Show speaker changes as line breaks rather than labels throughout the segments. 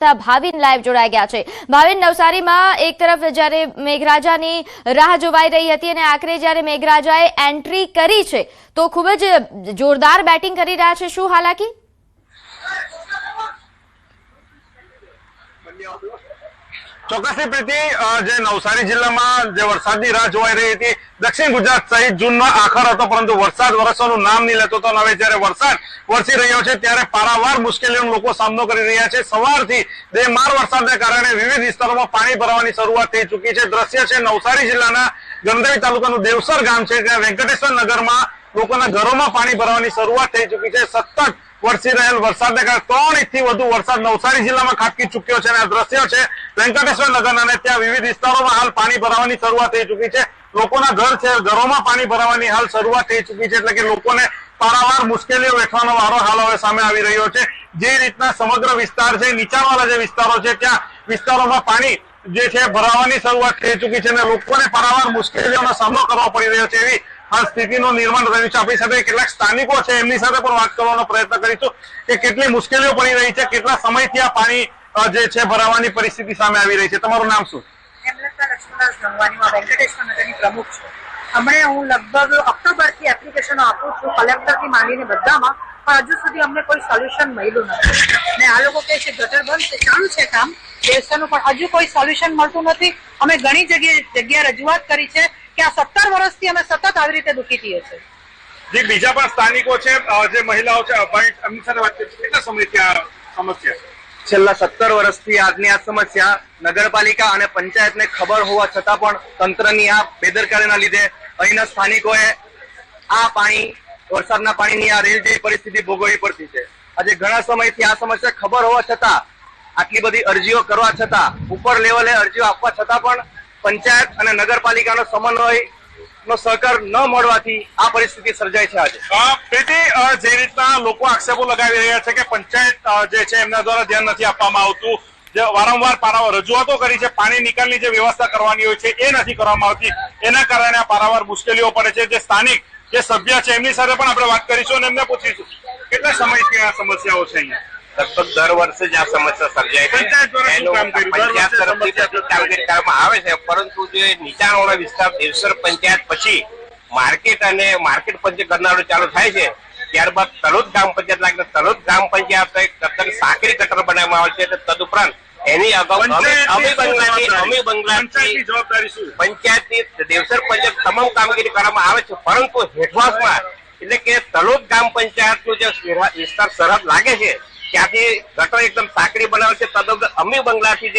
Bhavin live જોડાઈ ગયા છે। ભાવિન, નવસારીમાં એક તરફ જ્યારે મેઘરાજાની રાહ જોવાઈ રહી હતી અને આખરે જ્યારે મેઘરાજાએ એન્ટ્રી કરી છે તો ખૂબ જ જોરદાર બેટિંગ કરી રહ્યા છે, શું હાલાકી?
ચોક્કસથી પ્રીતિ, જે નવસારી જિલ્લામાં જે વરસાદની રાહ જોવાઈ રહી હતી, દક્ષિણ ગુજરાત સહિત જૂનનો આખર હતો પરંતુ વરસાદ વરસવાનું નામ નહીં લેતો હતો। હવે જ્યારે વરસાદ વરસી રહ્યો છે ત્યારે પારાવાર મુશ્કેલીઓનો લોકો સામનો કરી રહ્યા છે। સવારથી બેમાર વરસાદને કારણે વિવિધ વિસ્તારોમાં પાણી ભરાવાની શરૂઆત થઈ ચૂકી છે। દ્રશ્ય છે નવસારી જિલ્લાના ગણદેવી તાલુકાનું દેવસર ગામ છે, ત્યાં વેંકટેશ્વર નગરમાં લોકોના ઘરોમાં પાણી ભરવાની શરૂઆત થઈ ચૂકી છે। સતત વરસી રહેલ વરસાદને કારણે 3 ઇંચથી વધુ વરસાદ નવસારી જિલ્લામાં ખાબકી ચૂક્યો છે અને આ દ્રશ્યો છે વેંકટેશ્વર નગરના અને ત્યાં વિવિધ વિસ્તારોમાં હાલ પાણી ભરાવાની શરૂઆત થઈ ચૂકી છે। લોકોના ઘર છે, ઘરોમાં પાણી ભરાવાની હાલ શરૂઆત થઈ ચૂકી છે, એટલે કે લોકોને પારાવાર મુશ્કેલીઓ વેઠવાનો વારો હાલ હવે સામે આવી રહ્યો છે। જે રીતના સમગ્ર વિસ્તાર છે, નીચાણવાળા જે વિસ્તારો છે ત્યાં વિસ્તારોમાં પાણી જે છે ભરાવાની શરૂઆત થઈ ચૂકી છે અને લોકોને પારાવાર મુશ્કેલીઓનો સામનો કરવો પડી રહ્યો છે એવી હાલ સ્થિતિનું નિર્માણ થયું છે। આપણી સાથે કેટલાક સ્થાનિકો છે, એમની સાથે પણ વાત કરવાનો પ્રયત્ન કરીશું કે કેટલી મુશ્કેલીઓ પડી રહી છે, કેટલા સમયથી આ પાણી જે છે ભરાવાની પરિસ્થિતિ સામે આવી રહી છે। તમારું નામ શું?
વેંકટેશ્વર નગરની પ્રમુખ છું। હમણે હું લગભગ ઓક્ટોબરથી એપ્લિકેશનો આપું છું કલેક્ટરથી માંડીને બધામાં, પણ હજુ સુધી અમને કોઈ સોલ્યુશન મળ્યું નથી ને આ લોકો કહે છે ગટર બંધ છે, ચાલુ છે કામ દેવસ્થાનનું, પણ હજુ કોઈ સોલ્યુશન મળતું નથી। અમે ઘણી જગ્યાએ રજૂઆત કરી છે કે આ 17 વર્ષથી અમે સતત આવી રીતે દુઃખી થઈએ છીએ।
જે બીજા પણ સ્થાનિકો છે, જે મહિલાઓ છે, એમની સાથે વાત કરી, કેટલા સમયથી આ સમસ્યા છે?
છેલ્લા 17 વર્ષથી આજની આ સમસ્યા નગરપાલિકા અને પંચાયતને ખબર હોવા છતાં પણ તંત્રની આ બેદરકારીના લીધે અહીંના સ્થાનિકોએ આ પાણી, વરસાદના પાણીની આ રેલ જેવી પરિસ્થિતિ ભોગવવી પડતી છે। આજે ઘણા સમયથી આ સમસ્યા ખબર હોવા છતાં, આટલી બધી અરજીઓ કરવા છતાં, ઉપર લેવલે અરજીઓ આપવા છતાં પણ પંચાયત અને નગરપાલિકાનો સમન્વયનો સહકાર ન મળવાથી આ પરિસ્થિતિ સર્જાય છે। આજે
પ્રીતિ, જે રીતના લોકો આક્ષેપો લગાવી રહ્યા છે કે પંચાયત જે છે એમના દ્વારા ધ્યાન નથી આપવામાં આવતું, જે વારંવાર રજૂઆતો કરી છે, પાણી નિકાલની જે વ્યવસ્થા કરવાની હોય છે એ નથી કરવામાં આવતી, એના કારણે આ પારાવાર મુશ્કેલીઓ પડે છે। જે સ્થાનિક જે સભ્ય છે એમની સાથે પણ આપણે વાત કરીશું અને એમને પૂછીશું કેટલા સમયથી આ સમસ્યાઓ છે અહીંયા?
લગભગ દર વર્ષે જ આ સમસ્યા સર્જાય છે। પંચાયત તરફથી કામગીરી કરવામાં આવે છે, પરંતુ જે નીચાણવાળા વિસ્તાર દેવસર પંચાયત પછી માર્કેટ અને માર્કેટ પંચાયત કરનારો ચાલુ થાય છે, ત્યારબાદ તલોદ ગ્રામ પંચાયત લાગે, તલોદ ગ્રામ પંચાયત સાંકડી ગટર બનાવવામાં આવે છે। તદુપરાંત એની અગાઉ અમી બંગલાની પંચાયતની દેવસર પંચાયત તમામ કામગીરી કરવામાં આવે છે, પરંતુ હેઠવાસમાં એટલે કે તલોદ ગ્રામ પંચાયતનું જે વિસ્તાર સરહદ લાગે છે ત્યાંથી ગટર એકદમ સાંકડી બનાવે છે। તદુપરાંત અમી બંગલાથી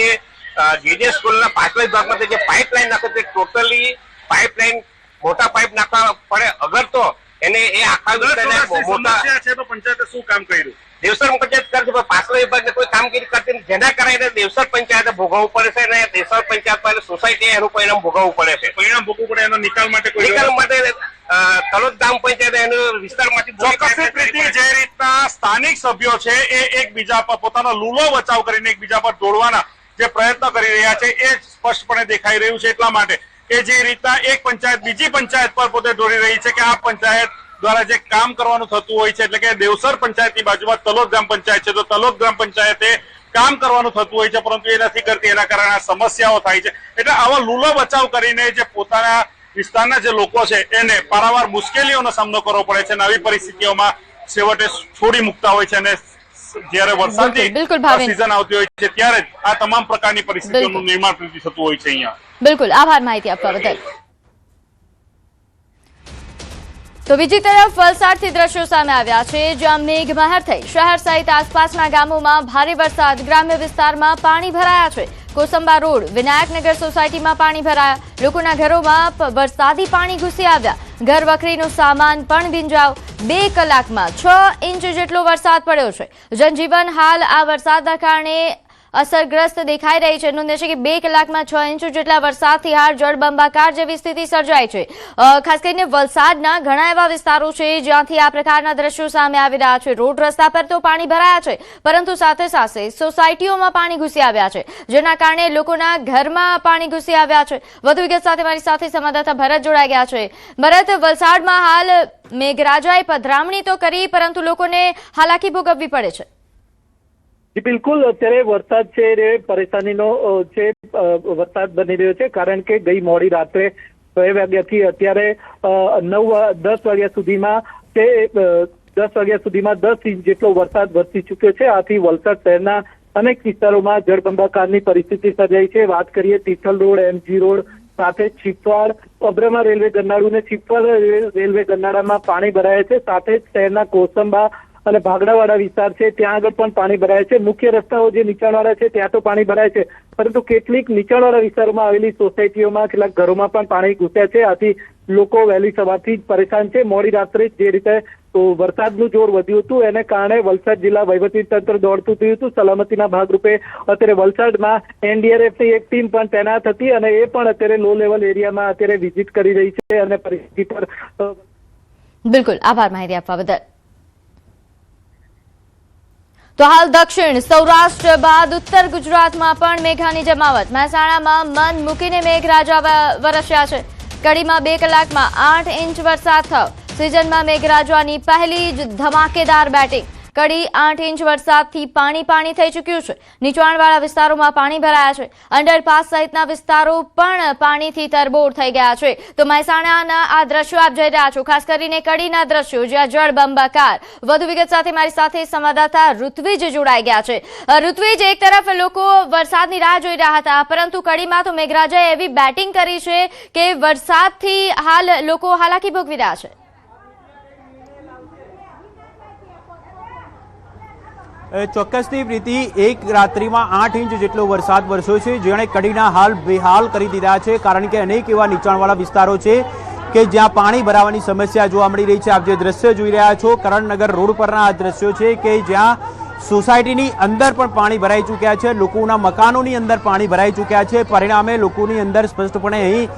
જે સ્કૂલના પાછળ ભાગમાંથી જે પાઇપલાઇન નાખે છે, ટોટલી પાઇપલાઇન મોટા પાઇપ નાખવા પડે, અગર તો એને એ આખા
સમસ્યા છે તો પંચાયતે શું કામ કર્યું?
દેવસર પંચાયત કરશે પણ પાછળ વિભાગને કોઈ કામગીરી કરતી નથી, જેના કારણે દેવસર પંચાયતે ભોગવવું પડે છે અને દેવસર પંચાયત સોસાયટી એનું પરિણામ ભોગવવું પડે છે।
પરિણામ ભોગવવું પડે, એનો નિકાલ માટે
તલોદ ગ્રામ પંચાયત એનું વિસ્તારમાંથી
જે રીતના સ્થાનિક સભ્યો છે એ એકબીજા પર પોતાનો લૂલો બચાવ કરીને એકબીજા પર દોડવાના જે પ્રયત્ન કરી રહ્યા છે એ સ્પષ્ટપણે દેખાઈ રહ્યું છે। એટલા માટે કે જે રીતના એક પંચાયત બીજી પંચાયત પર પોતે દોડી રહી છે કે આ પંચાયત દ્વારા જે કામ કરવાનું થતું હોય છે, એટલે કે દેવસર પંચાયતની બાજુમાં તલોદ ગ્રામ પંચાયત છે, તો તલોદ ગ્રામ પંચાયતે કામ કરવાનું થતું હોય છે પરંતુ એ નથી કરતી, એના કારણે આ સમસ્યાઓ થાય છે। એટલે આવા લૂલો બચાવ કરીને જે પોતાના વિસ્તારના જે લોકો છે એને પારાવાર મુશ્કેલીઓનો સામનો કરવો પડે છે અને આવી પરિસ્થિતિઓમાં છેવટે છોડી મૂકતા હોય છે અને જયારે વરસાદની સિઝન આવતી હોય છે ત્યારે જ આ તમામ પ્રકારની પરિસ્થિતિઓનું નિર્માણ થતું હોય છે અહીંયા।
બિલકુલ, આભાર માહિતી આપવા બદલ। તો બીજી તરફ વલસાડથી દ્રશ્યો સામે આવ્યા છે, જ્યાં મેઘમહેર થઈ શહેર સહિત આસપાસના ગામોમાં ભારે વરસાદ, ગ્રામ્ય વિસ્તારમાં પાણી ભરાયા છે। કોસંબા રોડ, વિનાયકનગર સોસાયટીમાં પાણી ભરાયા, લોકોના ઘરોમાં વરસાદી પાણી ઘૂસી આવ્યા, ઘર વખરીનો સામાન પણ ભીંજાવ। 2 કલાકમાં 6 ઇંચ જેટલો વરસાદ પડ્યો છે। જનજીવન હાલ આ વરસાદના કારણે અસરગ્રસ્ત દેખાઈ રહી છે। નોંધે છે કે 2 કલાકમાં 6 ઇંચ જેટલા વરસાદથી હાલ જળબંબાકાર જેવી સ્થિતિ સર્જાઈ છે। ખાસ કરીને વલસાડના ઘણા એવા વિસ્તારો છે જ્યાંથી આ પ્રકારના દ્રશ્યો સામે આવી રહ્યા છે। રોડ રસ્તા પર તો પાણી ભરાયા છે, પરંતુ સાથે સાથે સોસાયટીઓમાં પાણી ઘૂસી આવ્યા છે, જેના કારણે લોકોના ઘરમાં પાણી ઘૂસી આવ્યા છે। વધુ વિગત સાથે મારી સાથે સંવાદદાતા ભરત જોડાઈ ગયા છે। ભરત, વલસાડમાં હાલ મેઘરાજાએ પધરામણી તો કરી પરંતુ લોકોને હાલાકી ભોગવવી પડે છે।
જી બિલકુલ, અત્યારે વરસાદ છે એ પરેશાનીનો છે વરસાદ બની રહ્યો છે, કારણ કે ગઈ મોડી રાત્રે 6 વાગ્યાથી અત્યારે 10 વાગ્યા સુધીમાં તે 10 વાગ્યા સુધીમાં 10 ઇંચ જેટલો વરસાદ વરસી ચુક્યો છે. આથી વલસાડ શહેરના અનેક વિસ્તારોમાં જળબંબાકારની પરિસ્થિતિ સર્જાઈ છે. વાત કરીએ તિથલ રોડ, MG રોડ, સાથે છીપવાડ, અબ્રમા રેલવે ગરનાળું ને છીપવાડ રેલવે ગરનાળામાં પાણી ભરાયા છે. સાથે જ શહેરના કોસંબા અને ભાગડાવાળા વિસ્તાર છે ત્યાં આગળ પણ પાણી ભરાય છે. મુખ્ય રસ્તાઓ જે નીચાણવાળા છે ત્યાં તો પાણી ભરાય છે, પરંતુ કેટલીક નીચાણવાળા વિસ્તારોમાં આવેલી સોસાયટીઓમાં કેટલાક ઘરોમાં પણ પાણી ઘૂસ્યા છે. આથી લોકો વહેલી સવારથી જ પરેશાન છે. મોડી રાત્રે જે રીતે વરસાદનું જોર વધ્યું હતું એને કારણે વલસાડ જિલ્લા વહીવટીતંત્ર દોડતું થયું હતું. સલામતીના ભાગરૂપે અત્યારે વલસાડમાં NDRFની એક ટીમ પણ તૈનાત હતી અને એ પણ અત્યારે લો લેવલ એરિયામાં અત્યારે વિઝિટ કરી રહી છે અને પરિસ્થિતિ પર
બિલકુલ આભાર માહિતી આપવા બદલ. તો હાલ દક્ષિણ સૌરાષ્ટ્ર બાદ ઉત્તર ગુજરાતમાં પણ મેઘાની જમાવટ. મહેસાણામાં મન મૂકીને મેઘરાજા વરસ્યા છે. કડીમાં 2 કલાકમાં 8 ઇંચ વરસાદ થયો. સિઝનમાં મેઘરાજાની પહેલી જ ધમાકેદાર બેટિંગ. કડી 8 ઇંચ વરસાદથી પાણી થઈ ચૂક્યું છે. નીચાણવાળા વિસ્તારોમાં પાણી ભરાયા છે. અંડરપાસ સહિતના વિસ્તારો પણ પાણીથી તરબોળ થઈ ગયા છે. તો મહેસાણાના આ દ્રશ્યો આપ જોઈ રહ્યા છો, ખાસ કરીને કડીના દ્રશ્યો જ્યાં જળબંબાકાર. વધુ વિગત સાથે મારી સાથે સંવાદદાતા ઋત્વિજ જોડાઈ ગયા છે. ઋત્વિજ, એક તરફ લોકો વરસાદની રાહ જોઈ રહ્યા હતા, પરંતુ કડીમાં તો મેઘરાજાએ એવી બેટિંગ કરી છે કે વરસાદથી હાલ લોકો હાલાકી ભોગવી રહ્યા છે.
ચોક્કસથી પ્રીતિ, એક રાત્રિમાં 8 ઇંચ જેટલો વરસાદ વરસ્યો છે, જેણે કડીના હાલ બેહાલ કરી દીધા છે. કારણ કે અનેક એવા નીચાણવાળા વિસ્તારો છે કે જ્યાં પાણી ભરાવાની સમસ્યા જોવા મળી રહી છે. આપ જે દ્રશ્ય જોઈ રહ્યા છો કરણનગર રોડ પરના આ દ્રશ્યો છે કે જ્યાં સોસાયટીની અંદર પણ પાણી ભરાઈ ચૂક્યા છે. લોકોના મકાનોની અંદર પાણી ભરાઈ ચૂક્યા છે. પરિણામે લોકોની અંદર સ્પષ્ટપણે અહીં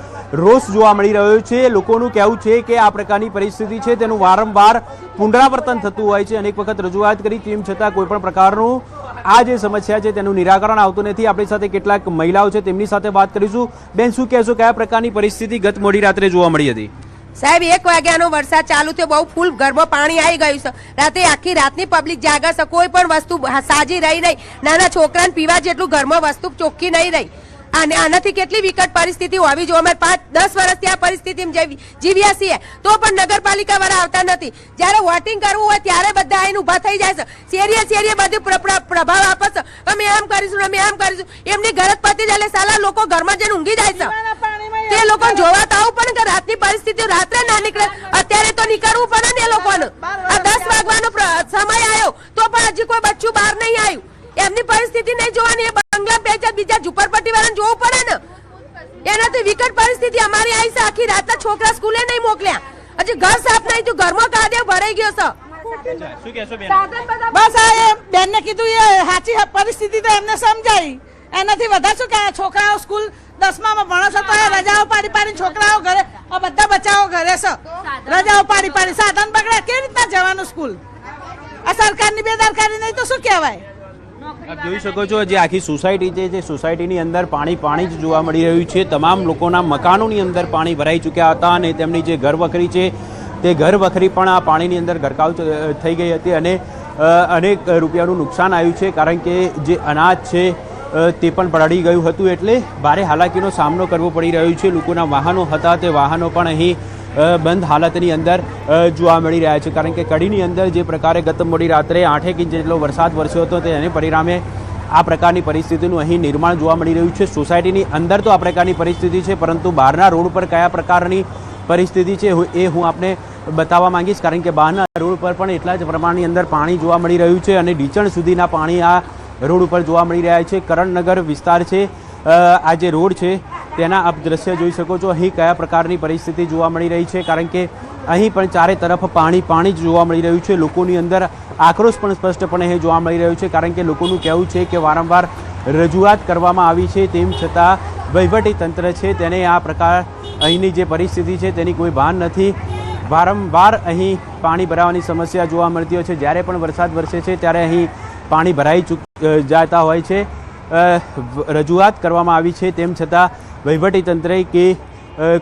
રોષ જોવા મળી રહ્યો છે. લોકોનું કહેવું છે કે આ પ્રકારની પરિસ્થિતિ છે તેનું વારંવાર પુનરાવર્તન થતું હોય છે. અનેક વખત રજૂઆત કરી તેમ છતાં કોઈ પણ પ્રકારનું આ જે સમસ્યા છે તેનું નિરાકરણ આવતું નથી. આપણી સાથે કેટલાક મહિલાઓ છે તેમની સાથે વાત કરીશું. બેન, શું કહેશો, કયા પ્રકારની પરિસ્થિતિ ગત મોડી રાત્રે જોવા મળી હતી?
સાહેબ, 1 વાગ્યાનો વરસાદ ચાલુ થયો, બહુ ફૂલ ઘરમાં પાણી આવી ગયું છે. રાતે આખી રાતની પબ્લિક જાગે છે, કોઈ પણ વસ્તુ સાજી રહી નહીં. નાના છોકરાને પીવા જેટલું ઘરમાં વસ્તુ ચોખ્ખી નહીં રહી. અને આનાથી કેટલી વિકટ પરિસ્થિતિ હોવી જોઈએ. અમે 5-10 વર્ષથી આ પરિસ્થિતિમાં જીવ્યા છીએ તો પણ નગરપાલિકા વાળા આવતા નથી. જયારે વોટિંગ કરવું હોય ત્યારે બધા આઈને ઉભા થઈ જાય છે. શેરીએ બધું પ્રભાવ આપે છે, અમે આમ કરીશું, અમે આમ કરીશું. એમની ગરજ પતી જાય સાલા લોકો ઘરમાં જઈને ઊંઘી જાય છે. તે લોકો જોવા તો આવું પડે કે રાતની પરિસ્થિતિ રાત્રે ના નીકળે. અત્યારે તો નીકળવું પડે ને એ લોકોને. આ 10 વાગવાનો સમય આવ્યો તો પણ હજી કોઈ બચ્ચું બહાર નહીં આવ્યું. એમની પરિસ્થિતિ નહીં જોવાની, બંગલા બીજા ઝુંપડપટ્ટી વાળાને જોવું પડે ને. એનાથી વિકટ પરિસ્થિતિ અમારી આવી છે. આખી રાતના છોકરા સ્કૂલે નહીં મોકલ્યા, હજી ઘર સાફ નહીં થયું, ઘરમાં કાદવ ભરાઈ ગયો છે.
બસ આ બેન ને કીધું એ સાચી પરિસ્થિતિ તો એમને સમજાઈ. એનાથી વધારે શું કે છોકરાઓ સ્કૂલ 10માં ભણો છો તો રજાઓ પાડી છોકરાઓ ઘરે, બધા બચ્ચાઓ ઘરે છે. રજાઓ પાડી સાધન બગડે, કેવી રીતના જવાનું સ્કૂલ? આ સરકારની બેદરકારી નહીં તો શું કહેવાય?
આપ જોઈ શકો છો જે આખી સોસાયટી છે, જે સોસાયટીની અંદર પાણી જ જોવા મળી રહ્યું છે. તમામ લોકોના મકાનોની અંદર પાણી ભરાઈ ચૂક્યા હતા અને તેમની જે ઘરવખરી છે તે ઘરવખરી પણ આ પાણીની અંદર ગરકાવ થઈ ગઈ હતી અને અનેક રૂપિયાનું નુકસાન આવ્યું છે. કારણ કે જે અનાજ છે તે પણ પલળી ગયું હતું, એટલે ભારે હાલાકીનો સામનો કરવો પડી રહ્યો છે. લોકોના વાહનો હતા તે વાહનો પણ અહીં બંધ હાલતની અંદર જોવા મળી રહ્યા છે. કારણ કે કડીની અંદર જે પ્રકારે ગત મોડી રાત્રે 8 ઇંચ જેટલો વરસાદ વરસ્યો હતો તેને પરિણામે આ પ્રકારની પરિસ્થિતિનું અહીં નિર્માણ જોવા મળી રહ્યું છે. સોસાયટીની અંદર તો આ પ્રકારની પરિસ્થિતિ છે, પરંતુ બહારના રોડ પર કયા પ્રકારની પરિસ્થિતિ છે એ હું આપને બતાવવા માંગીશ. કારણ કે બહારના રોડ પર પણ એટલા જ પ્રમાણની અંદર પાણી જોવા મળી રહ્યું છે અને ઢીચણ સુધીના પાણી આ રોડ ઉપર જોવા મળી રહ્યા છે. કરણનગર વિસ્તાર છે, આ જે રોડ છે તેના આપ દ્રશ્ય જોઈ શકો છો. અહીં કયા પ્રકારની પરિસ્થિતિ જોવા મળી રહી છે, કારણ કે અહીં પણ ચારે તરફ પાણી જ જોવા મળી રહ્યું છે. લોકોની અંદર આક્રોશ પણ સ્પષ્ટપણે અહીં જોવા મળી રહ્યો છે. કારણ કે લોકોનું કહેવું છે કે વારંવાર રજૂઆત કરવામાં આવી છે તેમ છતાં વહીવટી તંત્ર છે તેને આ પ્રકાર અહીંની જે પરિસ્થિતિ છે તેની કોઈ ભાન નથી. વારંવાર અહીં પાણી ભરાવાની સમસ્યા જોવા મળતી હોય છે. જ્યારે પણ વરસાદ વરસે છે ત્યારે અહીં પાણી ભરાઈ જતા હોય છે. રજૂઆત કરવામાં આવી છે તેમ છતાં વહીવટીતંત્રે કે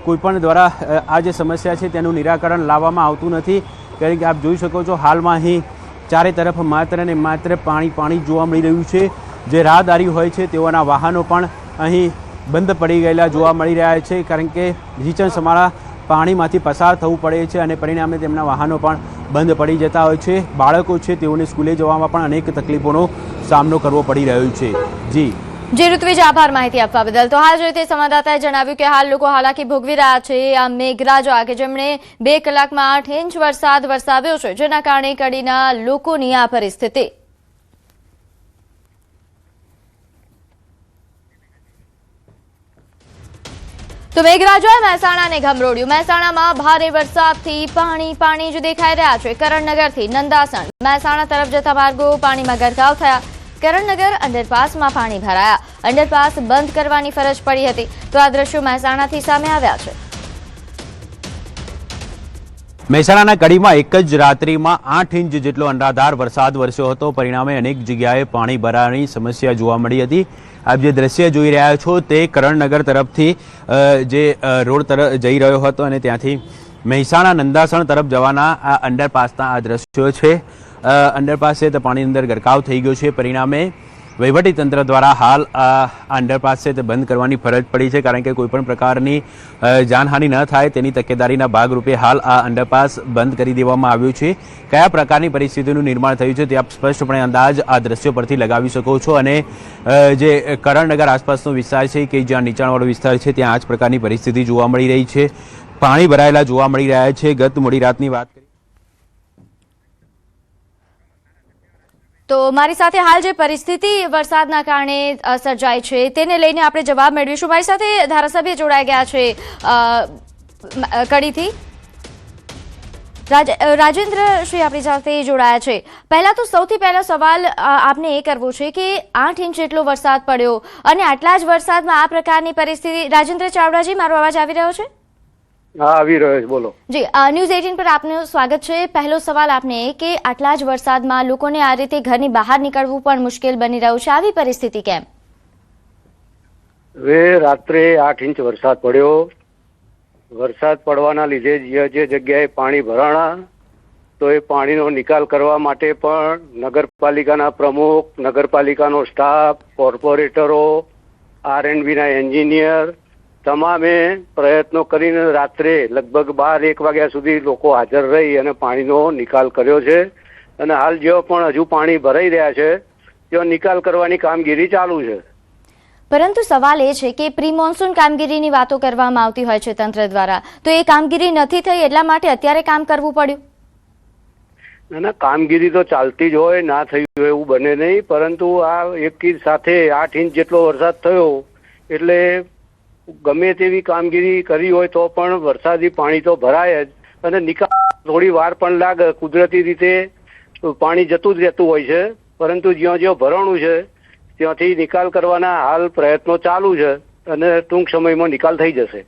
કોઈપણ દ્વારા આ જે સમસ્યા છે તેનું નિરાકરણ લાવવામાં આવતું નથી. કારણ કે આપ જોઈ શકો છો હાલમાં અહીં ચારે તરફ માત્ર ને માત્ર પાણી જોવા મળી રહ્યું છે। જે રાહદારી હોય છે તેઓના વાહનો પણ અહીં બંધ પડી ગયેલા જોવા મળી રહ્યા છે, કારણ કે રીચણ સમાળા પાણીમાંથી પસાર થવું પડે છે અને પરિણામે તેમના વાહનો પણ બંધ પડી જતા હોય છે। બાળકો છે તેઓને સ્કૂલે જવામાં પણ અનેક તકલીફોનો સામનો કરવો પડી રહ્યો છે। જી
ઋત્વિજ, આભાર માહિતી આપવા બદલ। તો હાલ જોઈએ તે સંવાદદાતાએ જણાવ્યું કે હાલ લોકો હાલાકી ભોગવી રહ્યા છે આ મેઘરાજા કે જેમણે 2 કલાકમાં 8 ઇંચ વરસાદ વરસાવ્યો છે, જેના કારણે કડીના લોકોની આ પરિસ્થિતિ। તો મેઘરાજાએ મહેસાણાને ગમરોડ્યું। મહેસાણામાં ભારે વરસાદથી પાણી જ દેખાઈ રહ્યા છે। કરણનગરથી નંદાસણ મહેસાણા તરફ જતા માર્ગો પાણીમાં ગરકાવ થયા। કરણનગર અંડરપાસમાં પાણી ભરાયા। અંડરપાસ બંધ કરવાની ફરજ પડી હતી। તો આ દ્રશ્યો મહેસાણાથી સામે આવ્યા છે।
મહેસાણાના કડીમાં એક જ રાત્રિમાં 8 ઇંચ જેટલો અનરાધાર વરસાદ વરસ્યો હતો। પરિણામે અનેક જગ્યાએ પાણી ભરાવાની સમસ્યા જોવા મળી હતી। આપ જે દ્રશ્ય જોઈ રહ્યા છો તે કરણનગર તરફથી જે રોડ તરફ જઈ રહ્યો હતો અને ત્યાંથી મહેસાણા નંદાસણ તરફ જવાના આ અંડરપાસના આ દ્રશ્યો છે। અંડરપાસ છે તે પાણીની અંદર ગરકાવ થઈ ગયો છે। પરિણામે વહીવટીતંત્ર દ્વારા હાલ આ અંડરપાસ છે તે બંધ કરવાની ફરજ પડી છે, કારણ કે કોઈપણ પ્રકારની જાનહાનિ ન થાય તેની તકેદારીના ભાગરૂપે હાલ આ અંડરપાસ બંધ કરી દેવામાં આવ્યું છે। કયા પ્રકારની પરિસ્થિતિનું નિર્માણ થયું છે તે આપ સ્પષ્ટપણે અંદાજ આ દ્રશ્યો પરથી લગાવી શકો છો અને જે કરણનગર આસપાસનો વિસ્તાર છે કે જ્યાં નીચાણવાળો વિસ્તાર છે ત્યાં આ જ પ્રકારની પરિસ્થિતિ જોવા મળી રહી છે। પાણી ભરાયેલા જોવા મળી રહ્યા છે। ગત મોડી રાતની વાત કરી
તો મારી સાથે હાલ જે પરિસ્થિતિ વરસાદના કારણે સર્જાઈ છે તેને લઈને આપણે જવાબ મેળવીશું। મારી સાથે ધારાસભ્ય જોડાઈ ગયા છે કડીથી। રાજેન્દ્ર શ્રી આપણી સાથે જોડાયા છે। પહેલા તો સૌથી પહેલો સવાલ આપને એ કરવો છે કે 8 ઇંચ જેટલો વરસાદ પડ્યો અને આટલા જ વરસાદમાં આ પ્રકારની પરિસ્થિતિ। રાજેન્દ્ર ચાવડાજી, મારો અવાજ આવી રહ્યો છે?
હા, આવી રહ્યો છે, બોલો।
જી, ન્યૂઝ 18 પર આપનું સ્વાગત છે। પહેલો સવાલ આપને કે આટલા જ વરસાદમાં લોકોને આ રીતે ઘરની બહાર નીકળવું પણ મુશ્કેલ બની રહ્યું છે, આવી પરિસ્થિતિ કેમ?
હવે રાત્રે 8 ઇંચ વરસાદ પડ્યો। વરસાદ પડવાના લીધે જે જગ્યાએ પાણી ભરાણા તો એ પાણીનો નિકાલ કરવા માટે પણ નગરપાલિકાના પ્રમુખ, નગરપાલિકાનો સ્ટાફ, કોર્પોરેટરો, R&B ના એન્જિનિયર તમામે પ્રયત્નો કરીને રાત્રે લગભગ 12-1 વાગ્યા સુધી લોકો હાજર રહી અને પાણીનો નિકાલ કર્યો છે। અને હાલ જેઓ પણ હજુ પાણી ભરાઈ રહ્યા છે તેઓ નિકાલ કરવાની કામગીરી ચાલુ છે।
પરંતુ સવાલ એ છે કે પ્રી મોન્સૂન કામગીરીની વાતો કરવામાં આવતી હોય છે તંત્ર દ્વારા, તો એ કામગીરી નથી થઈ એટલા માટે અત્યારે કામ કરવું પડ્યું?
ના, કામગીરી તો ચાલતી જ હોય, ના થઈ હોય એવું બને નહીં, પરંતુ આ એકી સાથે 8 ઇંચ જેટલો વરસાદ થયો એટલે ગમે તેવી કામગીરી કરી હોય તો પણ વરસાદી પાણી તો ભરાય જ અને નિકાલ થોડી વાર પણ લાગે। કુદરતી રીતે પાણી જતું જ રહેતું હોય છે, પરંતુ જ્યાં ભરાણું છે ત્યાંથી નિકાલ કરવાના હાલ પ્રયત્નો ચાલુ છે અને ટૂંક સમયમાં નિકાલ થઈ જશે।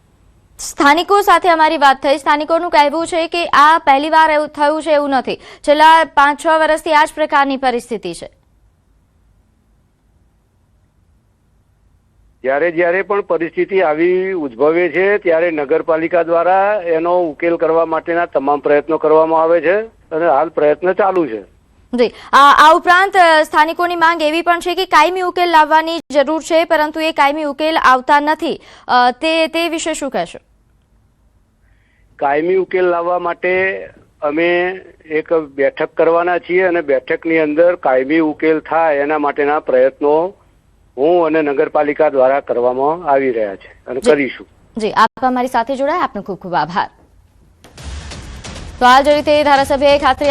સ્થાનિકો સાથે અમારી વાત થઈ। સ્થાનિકોનું કહેવું છે કે આ પહેલી વાર એવું થયું છે એવું નથી, છેલ્લા 5-6 વર્ષથી આ જ પ્રકારની પરિસ્થિતિ છે।
જ્યારે પણ પરિસ્થિતિ આવી ઉદ્ભવે છે ત્યારે નગરપાલિકા દ્વારા એનો ઉકેલ કરવા માટેના તમામ પ્રયત્નો કરવામાં આવે છે અને હાલ પ્રયત્ન ચાલુ છે।
જી, આ ઉપરાંત સ્થાનિકોની માંગ એવી પણ છે કે કાયમી ઉકેલ લાવવાની જરૂર છે, પરંતુ એ કાયમી ઉકેલ આવતા નથી, તે વિશે શું કહેશો?
કાયમી ઉકેલ લાવવા માટે અમે એક બેઠક કરવાના છીએ અને બેઠકની અંદર કાયમી ઉકેલ થાય એના માટેના પ્રયત્નો હું અને નગરપાલિકા દ્વારા કરવામાં આવી રહ્યા છે અને કરીશું।
જી, આપ અમારી સાથે જોડાયા, આપનો ખૂબ ખૂબ આભાર। તો હાલ જે રીતે ધારાસભ્યએ ખાતરી